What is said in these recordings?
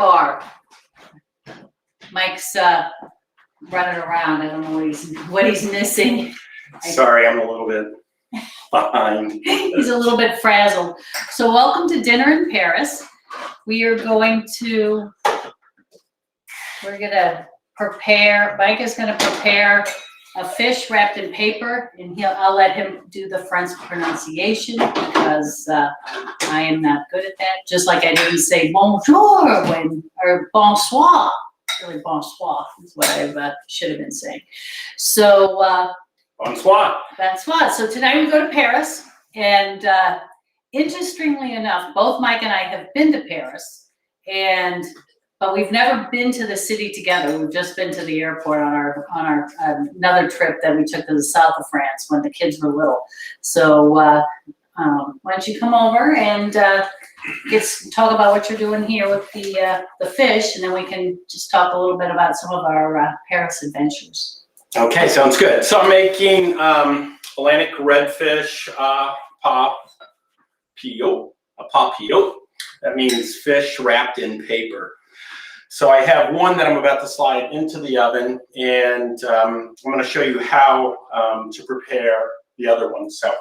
bar. Mike's running around. I don't know what he's missing. Sorry, I'm a little bit behind. He's a little bit frazzled. So welcome to dinner in Paris. We're gonna prepare, Mike is gonna prepare a fish wrapped in paper, and I'll let him do the French pronunciation because I am not good at that. Just like I didn't say bonjour or bonsoir. Really, bonsoir is what I should have been saying. So, Bonsoir. bonsoir. So tonight we go to Paris, and interestingly enough, both Mike and I have been to Paris, but we've never been to the city together. We've just been to the airport on our another trip that we took to the south of France when the kids were little. So why don't you come over and talk about what you're doing here with the fish, and then we can just talk a little bit about some of our Paris adventures. Okay, sounds good. So I'm making Atlantic redfish papillote. A papillote. That means fish wrapped in paper. So I have one that I'm about to slide into the oven, and I'm going to show you how to prepare the other one. So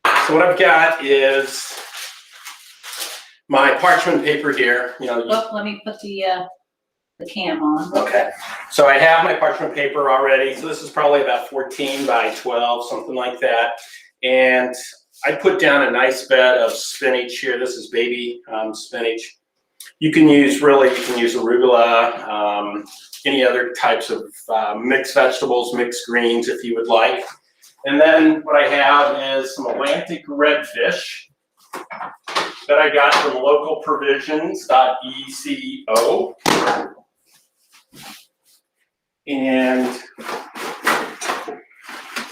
what I've got is my parchment paper here. Let me put the cam on. Okay. So I have my parchment paper already. So this is probably about 14 by 12, something like that. And I put down a nice bed of spinach here. This is baby spinach. You can use arugula, any other types of mixed vegetables, mixed greens if you would like. And then what I have is some Atlantic redfish that I got from localprovisions.eco. And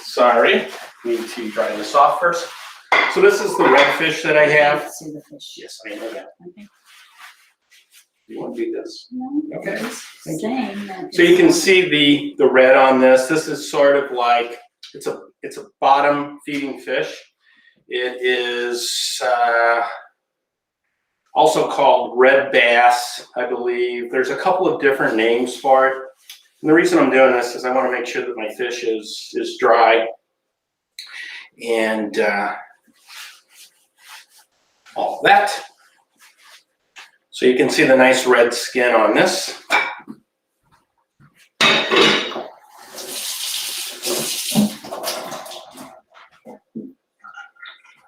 sorry, need to dry this off first. So this is the redfish that I have. See the fish. Yes, I know that. Okay. You want to do this? No, Okay. Thank you. So you can see the red on this. This is sort of like it's a bottom feeding fish. It is also called red bass, I believe. There's a couple of different names for it. And the reason I'm doing this is I want to make sure that my fish is dry and all of that. So you can see the nice red skin on this.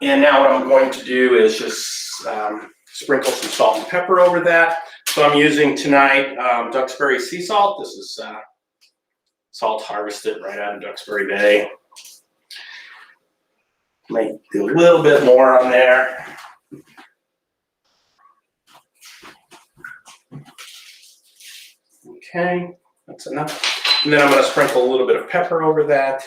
And now what I'm going to do is just sprinkle some salt and pepper over that. So I'm using tonight Duxbury sea salt. This is salt harvested right out of Duxbury Bay. Might do a little bit more on there. Okay, that's enough. And then I'm going to sprinkle a little bit of pepper over that.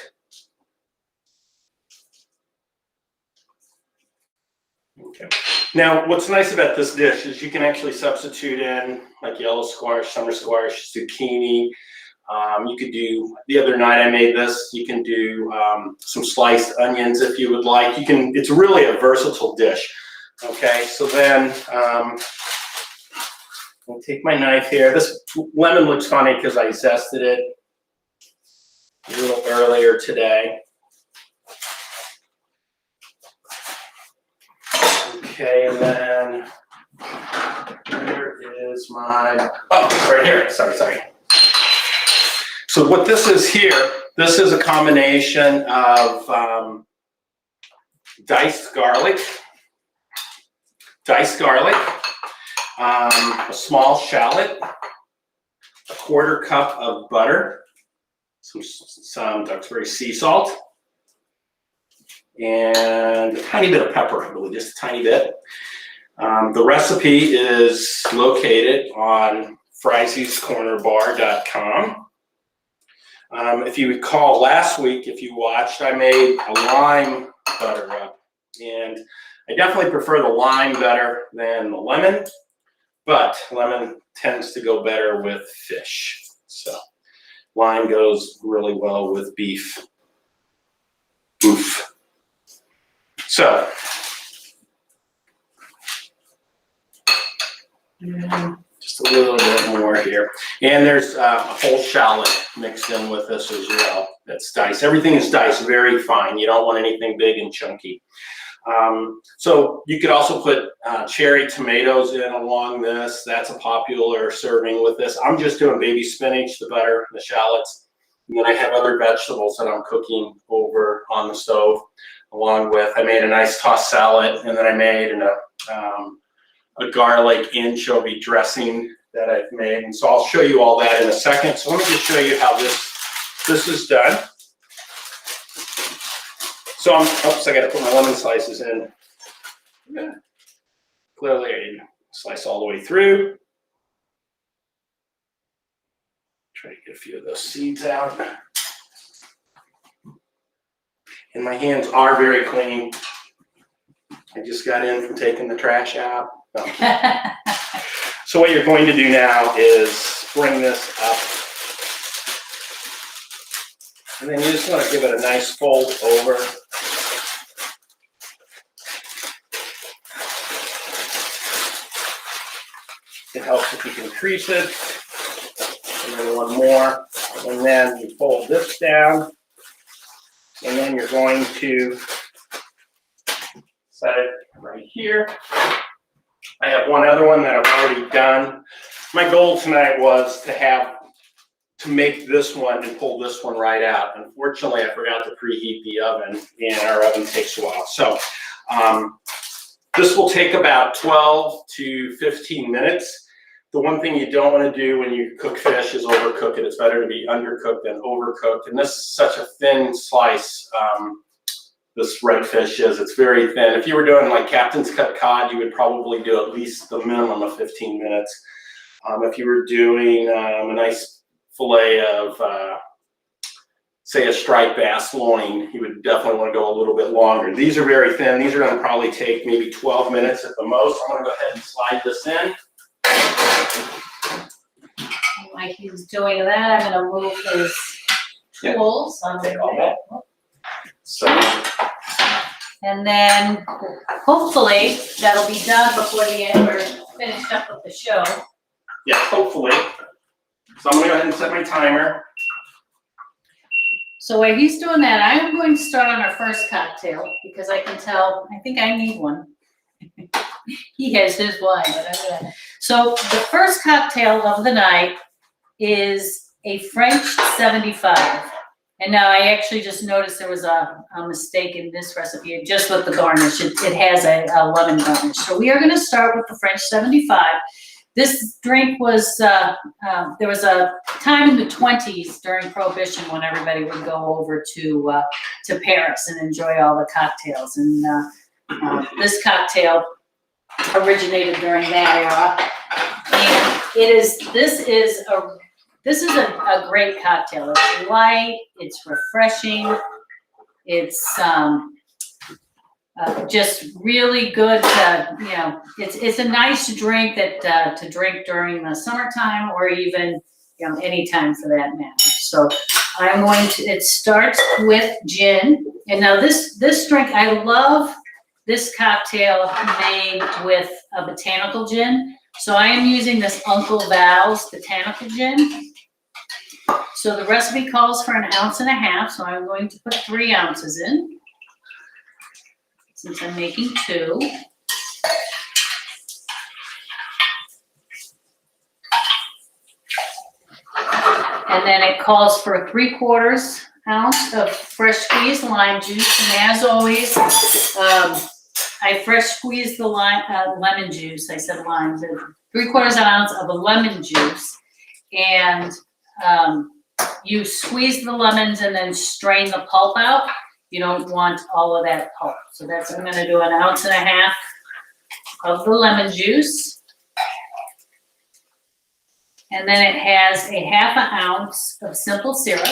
Okay. Now, what's nice about this dish is you can actually substitute in like yellow squash, summer squash, zucchini. You could do, the other night I made this, you can do some sliced onions if you would like. It's really a versatile dish. Okay, so then I'll take my knife here. This lemon looks funny because I zested it a little earlier today. Okay, and then here is my, right here, sorry. So what this is here, this is a combination of diced garlic, a small shallot, a quarter cup of butter, some Duxbury sea salt, and a tiny bit of pepper, I believe, just a tiny bit. The recipe is located on friesiescornerbar.com. If you recall last week, if you watched, I made a lime butter up, and I definitely prefer the lime better than the lemon, but lemon tends to go better with fish. So lime goes really well with beef. Oof. So just Just a little bit more here. And there's a whole shallot mixed in with this as well. That's diced. Everything is diced very fine. You don't want anything big and chunky. So you could also put cherry tomatoes in along this. That's a popular serving with this. I'm just doing baby spinach, the butter, the shallots. And then I have other vegetables that I'm cooking over on the stove along with. I made a nice tossed salad, and then I made a garlic anchovy dressing that I've made. And so I'll show you all that in a second. So let me just show you how this is done. So oops, I got to put my lemon slices in. Yeah. Clearly, I didn't slice all the way through. Try to get a few of those seeds out. And my hands are very clean. I just got in from taking the trash out. No. So what you're going to do now is bring this up. And then you just want to give it a nice fold over. It helps if you can crease it. And then one more. And then you fold this down. And then you're going to set it right here. I have one other one that I've already done. My goal tonight was to make this one and pull this one right out. Unfortunately, I forgot to preheat the oven, and our oven takes a while. So this will take about 12 to 15 minutes. The one thing you don't want to do when you cook fish is overcook it. It's better to be undercooked than overcooked. And this is such a thin slice, this red fish is. It's very thin. If you were doing like Captain's Cut cod, you would probably do at least the minimum of 15 minutes. If you were doing a nice fillet of, say, a striped bass loin, you would definitely want to go a little bit longer. These are very thin. These are going to probably take maybe 12 minutes at the most. I'm going to go ahead and slide this in. Like he's doing that, I'm going to move his tools. So, and then hopefully that'll be done before the end. We're finished up with the show. yeah, hopefully. So I'm going to go ahead and set my timer. So while he's doing that, I am going to start on our first cocktail because I can tell, I think I need one. He has his wine, but so the first cocktail of the night is a French 75. And now I actually just noticed there was a mistake in this recipe, just with the garnish. It has a lemon garnish. So we are going to start with the French 75. This drink was, there was a time in the 20s during Prohibition when everybody would go over to Paris and enjoy all the cocktails. And this cocktail originated during that era. And this is a great cocktail. It's light, it's refreshing, it's just really good. It's a nice drink that to drink during the summertime or even any time for that matter. So I'm going to. It starts with gin, and now this drink, I love this cocktail made with a botanical gin. So I am using this Uncle Val's botanical gin. So the recipe calls for 1.5 ounces, so I'm going to put 3 ounces in, since I'm making 2. And then it calls for 3/4 ounce of fresh squeezed lime juice. And as always, I fresh squeezed the lemon juice. I said lime. 3/4 ounce of a lemon juice. And you squeeze the lemons and then strain the pulp out. You don't want all of that pulp. So I'm going to do 1.5 ounces of the lemon juice. And then it has a 1/2 ounce of simple syrup.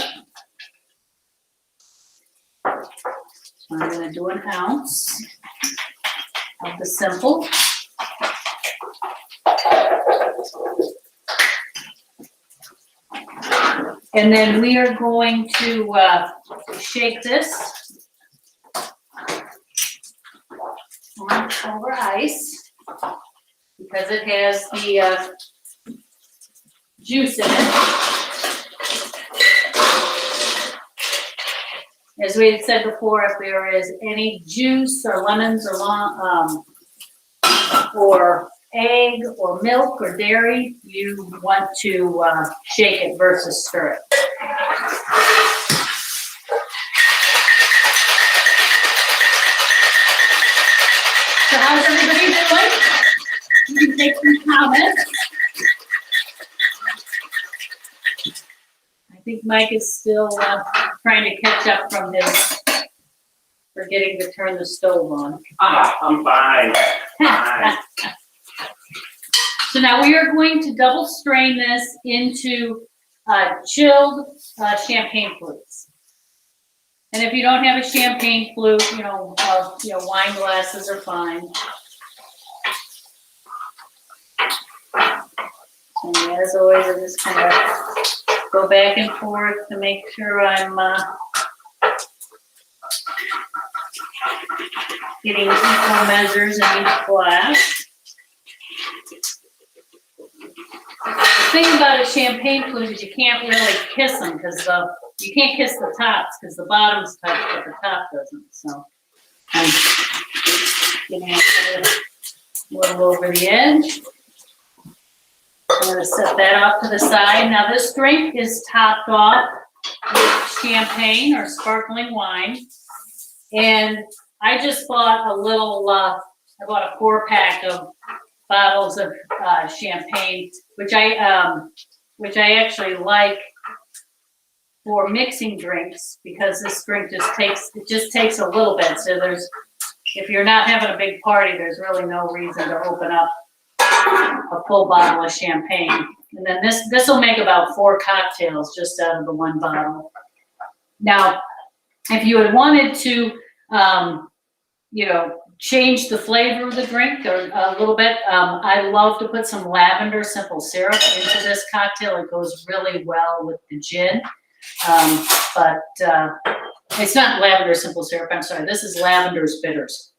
So I'm going to do 1 ounce of the simple. And then we are going to shake this over ice because it has the juice in it. As we had said before, if there is any juice or lemons or egg or milk or dairy, you want to shake it versus stir it. So how's everybody doing? You can take some comments. I think Mike is still trying to catch up from his forgetting to turn the stove on. I'm fine. Fine. So now we are going to double strain this into chilled champagne flutes. And if you don't have a champagne flute, wine glasses are fine. And as always, I just kind of go back and forth to make sure I'm getting equal measures in each glass. The thing about a champagne flute is you can't really kiss them because you can't kiss the tops because the bottom's touch but the top doesn't. So I'm getting a little over the edge. I'm going to set that off to the side. Now this drink is topped off with champagne or sparkling wine. And I just bought a little, I bought a 4-pack of bottles of champagne, which I actually like for mixing drinks because this drink just takes a little bit. So if you're not having a big party, there's really no reason to open up a full bottle of champagne. And then this will make about 4 cocktails just out of the 1 bottle. Now, if you had wanted to, change the flavor of the drink or a little bit, I love to put some lavender simple syrup into this cocktail. It goes really well with the gin. But it's not lavender simple syrup. I'm sorry. This is Lavender's Bitters.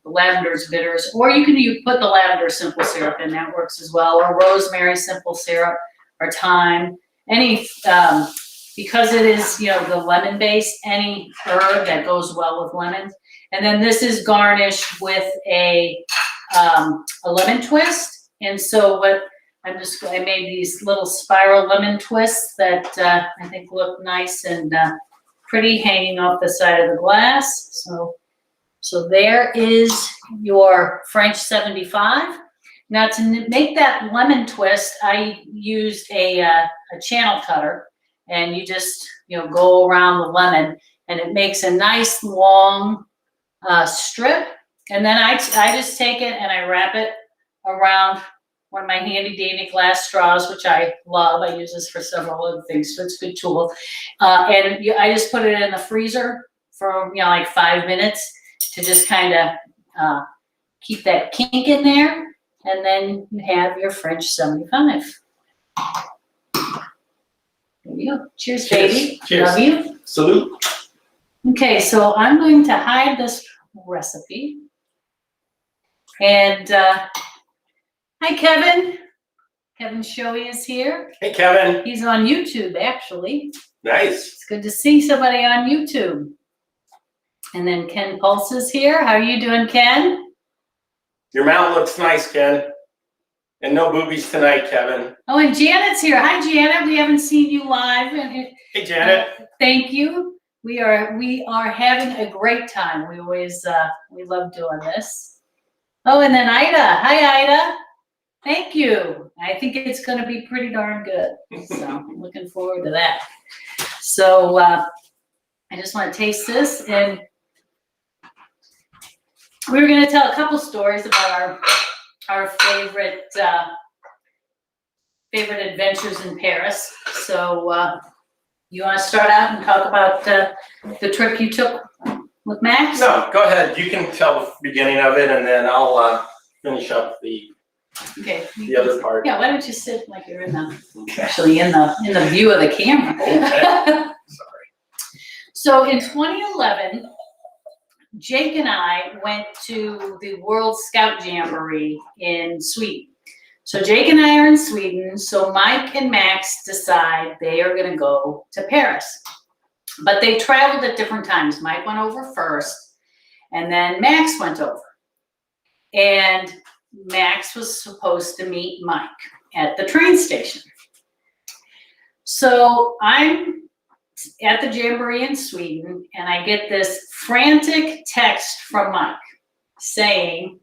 Lavender's Bitters, or you put the lavender simple syrup in, that works as well, or rosemary simple syrup, or thyme, any, because it is, the lemon base, any herb that goes well with lemons. And then this is garnished with a lemon twist. And so I made these little spiral lemon twists that I think look nice and pretty hanging off the side of the glass. So there is your French 75. Now to make that lemon twist, I used a channel cutter, and you just go around the lemon, and it makes a nice long strip. And then I just take it and I wrap it around one of my handy dandy glass straws, which I love. I use this for several other things, so it's a good tool. And I just put it in the freezer for like 5 minutes. To just kind of keep that kink in there, and then you have your French 75. There you go. Cheers, baby. Cheers. Love you. Salute. Okay, so I'm going to hide this recipe. And hi, Kevin. Kevin Schowe is here. Hey, Kevin. He's on YouTube, actually. Nice. It's good to see somebody on YouTube. And then Ken Pulse is here. How are you doing, Ken? Your mount looks nice, Ken. And no boobies tonight, Kevin. Oh, and Janet's here. Hi, Janet. We haven't seen you live. Hey, Janet. Thank you. We are having a great time. We always we love doing this. Oh, and then Ida. Hi, Ida. Thank you. I think it's going to be pretty darn good. So I'm looking forward to that. So I just want to taste this, and we were going to tell a couple stories about our favorite adventures in Paris. So you want to start out and talk about the trip you took with Max? No, go ahead. You can tell the beginning of it, and then I'll finish up the other part. Yeah, why don't you sit like you're actually in the view of the camera? Okay. Sorry. So in 2011, Jake and I went to the World Scout Jamboree in Sweden. So Jake and I are in Sweden, so Mike and Max decide they are gonna go to Paris. But they traveled at different times. Mike went over first, and then Max went over. And Max was supposed to meet Mike at the train station. So I'm at the Jamboree in Sweden, and I get this frantic text from Mike saying,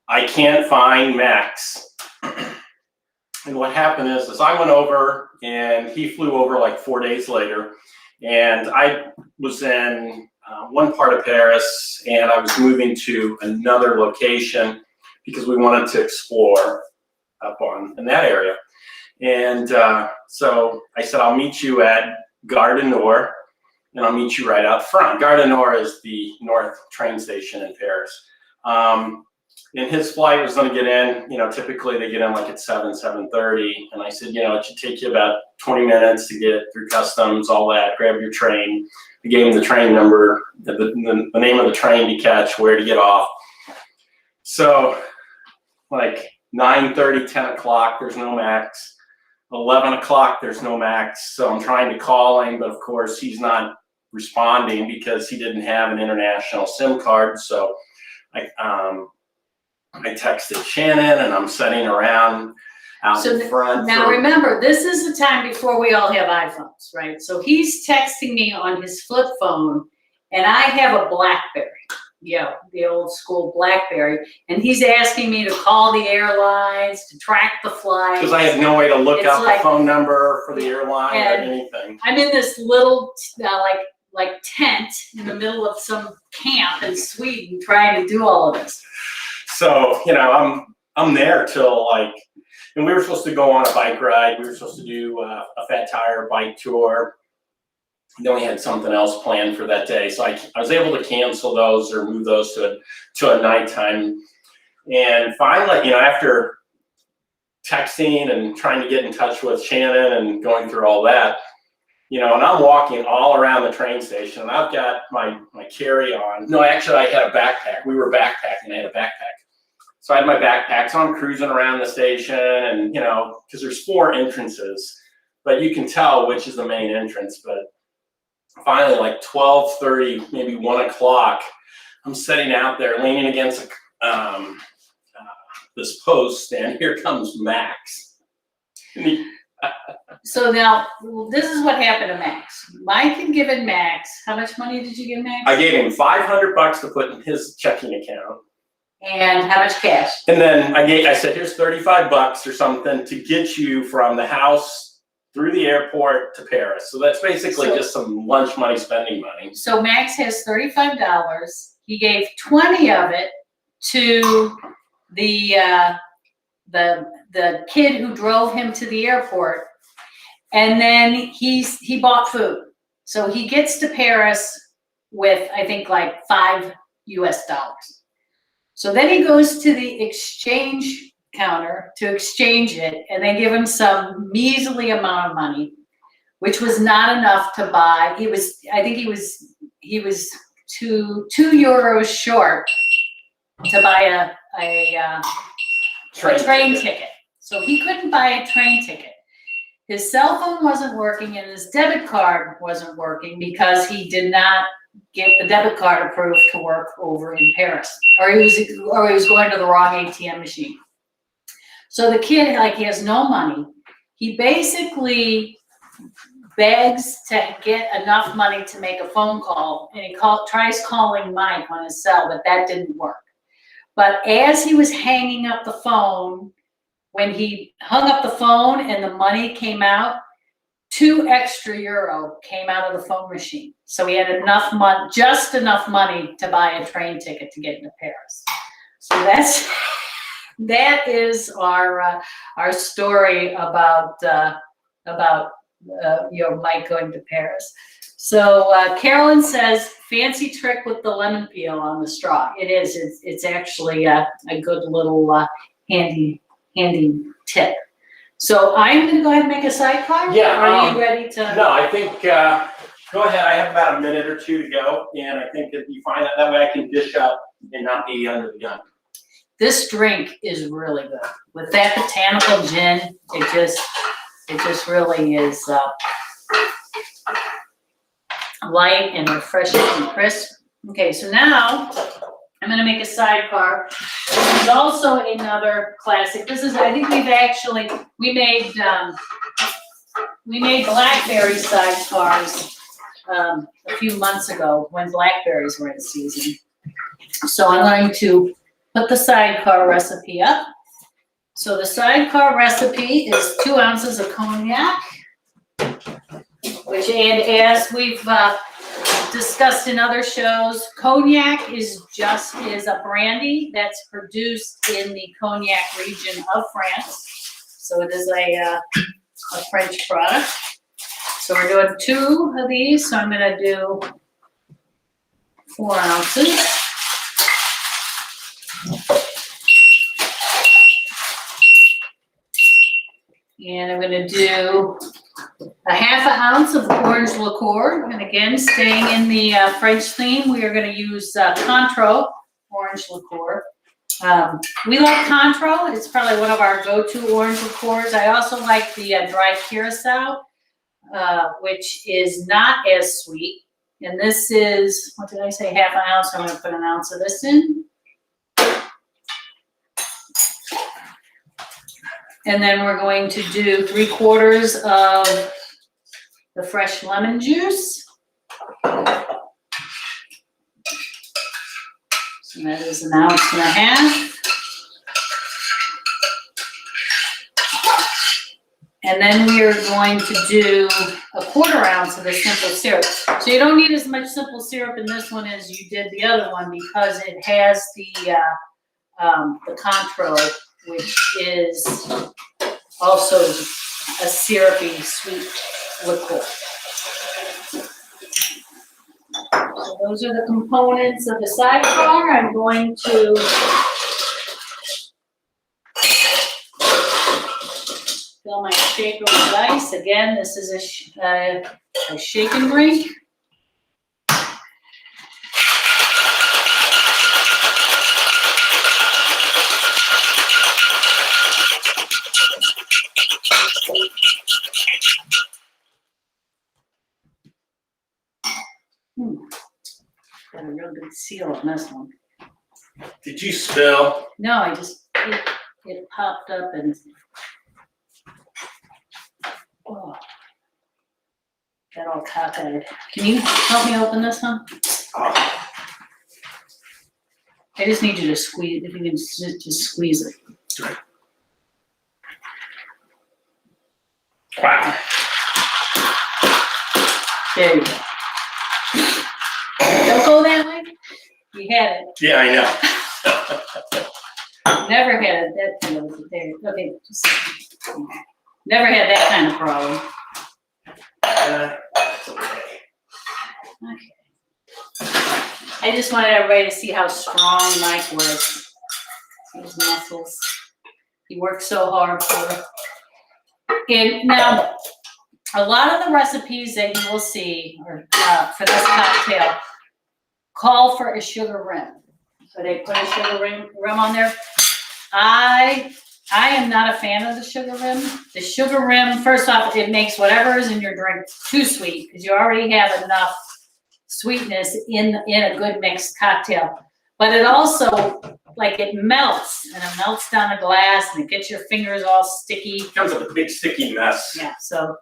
I can't find Max. And what happened is I went over and he flew over like 4 days later. And I was in one part of Paris and I was moving to another location because we wanted to explore up in that area. And so I said, I'll meet you at Gare du Nord and I'll meet you right out front. Gare du Nord is the north train station in Paris. And his flight was going to get in, typically they get in like at 7:30. And I said, it should take you about 20 minutes to get through customs, all that, grab your train. I gave him the train number, the name of the train to catch, where to get off. So like 9:30, 10 o'clock, there's no Max. 11 o'clock, there's no Max. So I'm trying to call him, but of course he's not responding because he didn't have an international SIM card. So I texted Shannon and I'm sitting around out in front. Now remember, this is the time before we all have iPhones, right? So he's texting me on his flip phone and I have a BlackBerry, the old school BlackBerry. And he's asking me to call the airlines, to track the flight. Because I have no way to look up the phone number for the airline or anything. I'm in this little, like tent in the middle of some camp in Sweden trying to do all of this. So, I'm there till and we were supposed to go on a bike ride. We were supposed to do a Fat Tire bike tour. Then we had something else planned for that day. So I was able to cancel those or move those to a nighttime. And finally, after texting and trying to get in touch with Shannon and going through all that, and I'm walking all around the train station and I've got my carry-on. No, actually I had a backpack. We were backpacking, I had a backpack. So I had my backpack, so I'm cruising around the station and, because there's 4 entrances, but you can tell which is the main entrance. But finally, like 12:30, maybe 1 o'clock, I'm sitting out there leaning against this post and here comes Max. So now, this is what happened to Max. Mike had given Max, how much money did you give Max? I gave him $500 to put in his checking account. And how much cash? And then I said, here's $35 or something to get you from the house through the airport to Paris. So that's basically just some lunch money, spending money. So Max has $35. He gave 20 of it to the kid who drove him to the airport. And then he bought food. So he gets to Paris with, I think, like $5 US. So then he goes to the exchange counter to exchange it, and they give him some measly amount of money, which was not enough to buy. I think he was two euros short to buy a train ticket. So he couldn't buy a train ticket. His cell phone wasn't working and his debit card wasn't working because he did not get the debit card approved to work over in Paris, or he was going to the wrong ATM machine. So the kid, he has no money. He basically begs to get enough money to make a phone call, and he tries calling Mike on his cell, but that didn't work. But as he was hanging up the phone, when he hung up the phone and the money came out, 2 extra euro came out of the phone machine. So he had enough money, just enough money to buy a train ticket to get into Paris. So that is our story about Mike going to Paris. So Carolyn says, fancy trick with the lemon peel on the straw. It is. It's actually a good little handy tip. So I'm going to go ahead and make a sidecar. Yeah. Are you ready to? No, I think, go ahead. I have about a minute or 2 to go. And I think if you find that way I can dish up and not be under the gun. this drink is really good. With that botanical gin, it just really is light and refreshing and crisp. Okay, so now I'm gonna make a sidecar. This is also another classic. This is, I think we made blackberry sidecars a few months ago when blackberries were in season. So I'm going to put the sidecar recipe up. So the sidecar recipe is 2 ounces of cognac, which, and as we've discussed in other shows, cognac is a brandy that's produced in the Cognac region of France. So it is a French product. So we're doing 2 of these. So I'm going to do 4 ounces. And I'm going to do a ½ ounce of orange liqueur. And again, staying in the French theme, we are going to use Cointreau orange liqueur. We like Cointreau. It's probably one of our go-to orange liqueurs. I also like the dry curacao, which is not as sweet. And this is, what did I say, ½ ounce? So I'm going to put 1 ounce of this in. And then we're going to do 3/4 of the fresh lemon juice. So that is 1.5 ounces. And then we are going to do 1/4 ounce of the simple syrup. So you don't need as much simple syrup in this one as you did the other one because it has the Cointreau, which is also a syrupy, sweet liqueur. So those are the components of the sidecar. I'm going to fill my shaker with ice. Again, this is a shake and drink. Got a real good seal on this one. Did you spill? No, it popped up and got all cockeyed. Can you help me open this one? Oh. I just need you to squeeze, if you can just squeeze it. Wow. There you go. Don't go that way. You had it. Yeah, I know. Never had it. That there. Okay. Never had that kind of problem. Okay. Okay. I just wanted everybody to see how strong Mike was. His muscles. He worked so hard for it. And now, a lot of the recipes that you will see for this cocktail call for a sugar rim. So they put a sugar rim on there. I am not a fan of the sugar rim. The sugar rim, first off, it makes whatever is in your drink too sweet because you already have enough sweetness in a good mixed cocktail. But it also, like, it melts, and it melts down the glass, and it gets your fingers all sticky. It becomes a big sticky mess. Yeah, so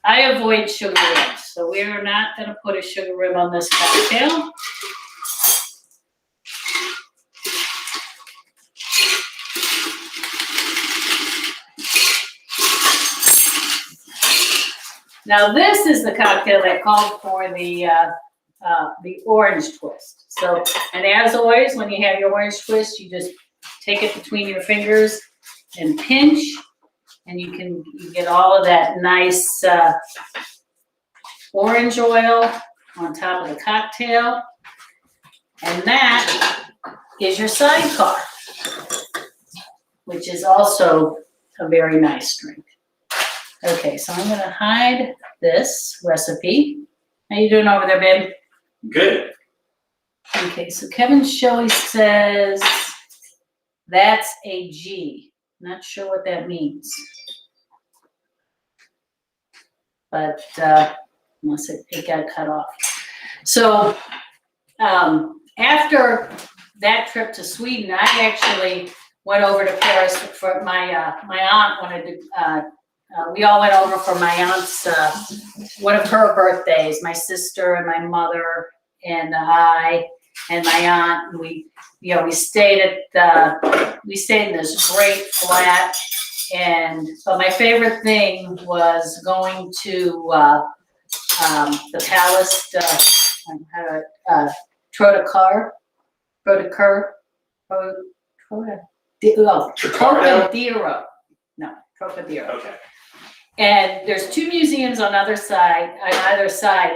I avoid sugar rims. So we're not going to put a sugar rim on this cocktail. Now this is the cocktail that called for the orange twist. So, and as always, when you have your orange twist, you just take it between your fingers and pinch, and you get all of that nice orange oil on top of the cocktail. And that is your sidecar, which is also a very nice drink. Okay, so I'm gonna hide this recipe. How you doing over there, babe? Good. Okay, so Kevin Shelley says That's a G. Not sure what that means. But unless it got cut off. So after that trip to Sweden, I actually went over to Paris for my aunt wanted to. We all went over for my aunt's one of her birthdays. My sister and my mother and I and my aunt. And we stayed in this great flat. But my favorite thing was going to the palace, Trocadero. Okay. And there's two museums on either side,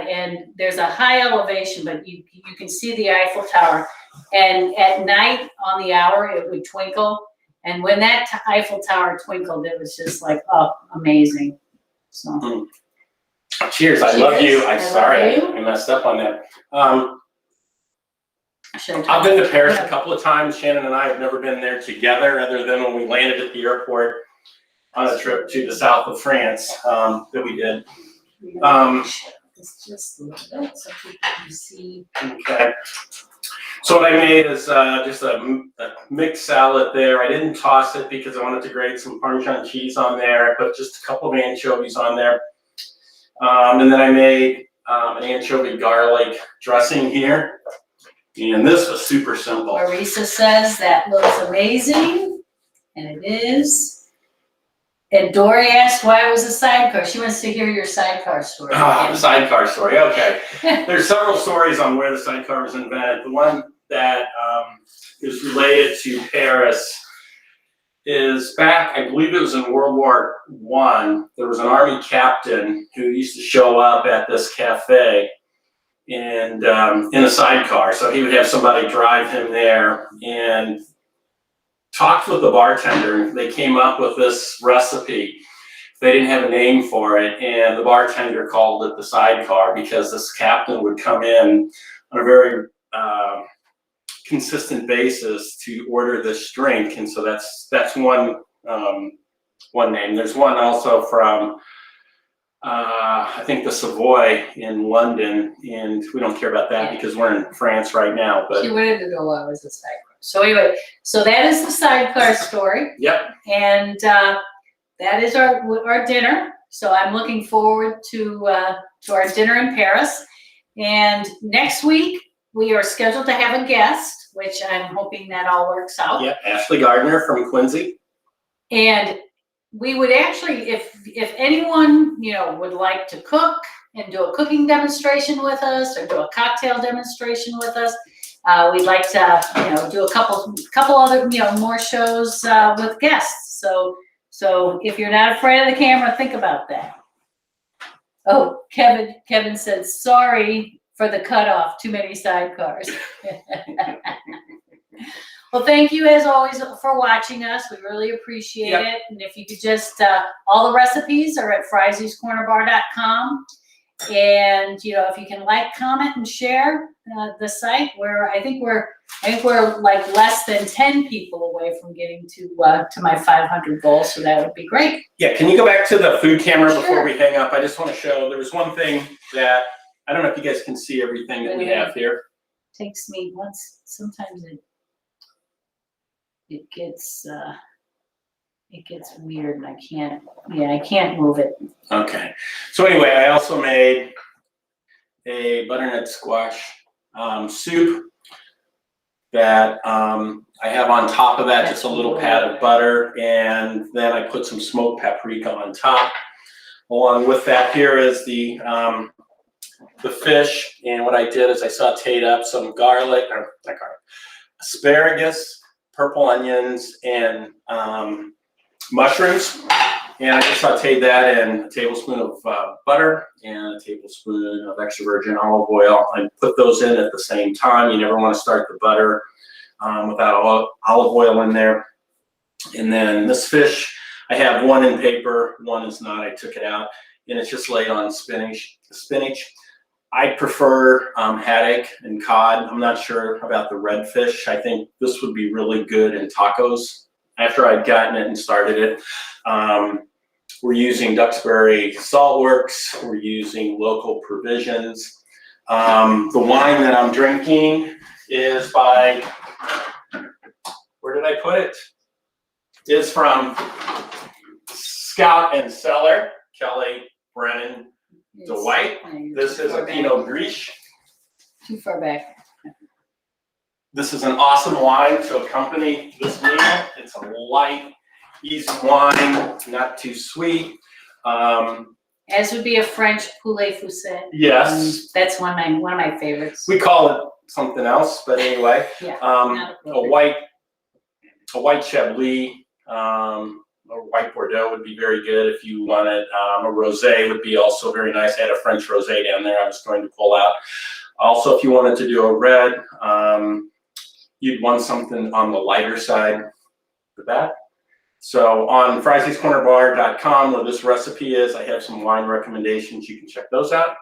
and there's a high elevation, but you can see the Eiffel Tower. And at night on the hour, it would twinkle. And when that Eiffel Tower twinkled, it was just like, oh, amazing. So. Cheers. I love you. I messed up on that. I've been to Paris a couple of times. Shannon and I have never been there together, other than when we landed at the airport on a trip to the south of France that we did. It's just a little bit so people can see. Okay. So what I made is just a mixed salad there. I didn't toss it because I wanted to grate some Parmesan cheese on there. I put just a couple of anchovies on there. And then I made an anchovy garlic dressing here. And this was super simple. Marisa says that looks amazing, and it is. And Dory asked why it was a sidecar. She wants to hear your sidecar story. The sidecar story, okay. There's several stories on where the sidecar was invented. The one that is related to Paris is back, I believe it was in World War I. There was an army captain who used to show up at this cafe and in a sidecar. So he would have somebody drive him there and talked with the bartender. They came up with this recipe. They didn't have a name for it, and the bartender called it the sidecar because this captain would come in on a very consistent basis to order this drink, and so that's one name. There's one also from I think the Savoy in London, and we don't care about that because we're in France right now. But she wanted to know what was a sidecar. So anyway, so that is the sidecar story. Yep. And that is our dinner. So I'm looking forward to our dinner in Paris. And next week we are scheduled to have a guest, which I'm hoping that all works out. Yep, Ashley Gardner from Quincy. And we would actually, if anyone would like to cook and do a cooking demonstration with us or do a cocktail demonstration with us. We'd like to, do a couple other, more shows with guests. So if you're not afraid of the camera, think about that. Oh, Kevin said, sorry for the cutoff. Too many sidecars. Well, thank you as always for watching us. We really appreciate it. And if you could just, all the recipes are at friesiescornerbar.com. And if you can like, comment, and share the site, where I think we're like less than 10 people away from getting to my 500 goal, so that would be great. Yeah, can you go back to the food camera before we hang up? I just want to show there was one thing that I don't know if you guys can see everything that we have here. Takes me once. Sometimes it gets weird, and I can't move it. Okay. So anyway, I also made a butternut squash soup that I have on top of that, just a little pat of butter, and then I put some smoked paprika on top. Along with that, here is the fish, and what I did is I sauteed up some asparagus, purple onions, and mushrooms, and I just sauteed that in a tablespoon of butter and a tablespoon of extra virgin olive oil. I put those in at the same time. You never want to start the butter without olive oil in there. And then this fish, I have one in paper, one is not. I took it out, and it's just laid on spinach. I prefer haddock and cod. I'm not sure about the redfish. I think this would be really good in tacos after I'd gotten it and started it. We're using Duxbury Saltworks. We're using local provisions. The wine that I'm drinking is by, where did I put it? Is from Scout and Cellar, Kelly Brennan Dwight. This is a Pinot Gris. Too far back. This is an awesome wine to accompany this meal. It's a light, easy wine, not too sweet. As would be a French poulet fuset. Yes. That's one of my favorites. We call it something else, but anyway. Yeah. A white Chablis, or white Bordeaux would be very good if you wanted. A rosé would be also very nice. I had a French rosé down there I was going to pull out. Also, if you wanted to do a red, you'd want something on the lighter side for that. So on friesiescornerbar.com, where this recipe is, I have some wine recommendations. You can check those out.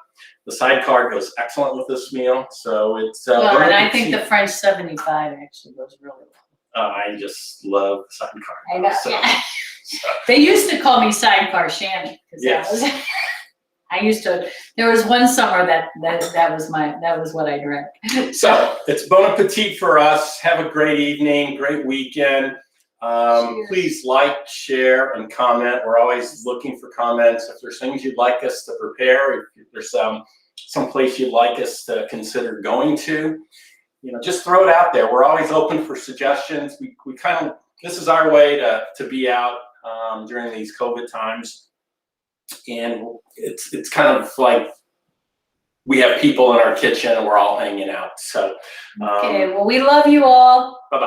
The Sidecar goes excellent with this meal. So it's well, and I think the French 75 actually goes really well. I just love Sidecar. I know. So, Yeah. They used to call me Sidecar Shanny. Yes. I used to. There was one summer that was what I drank. So it's bon appetit for us. Have a great evening, great weekend. Please like, share, and comment. We're always looking for comments. If there's things you'd like us to prepare, if there's some place you'd like us to consider going to, just throw it out there. We're always open for suggestions. We kind of, this is our way to be out during these COVID times. And it's kind of like we have people in our kitchen and we're all hanging out. So, okay, well, we love you all. Bye-bye.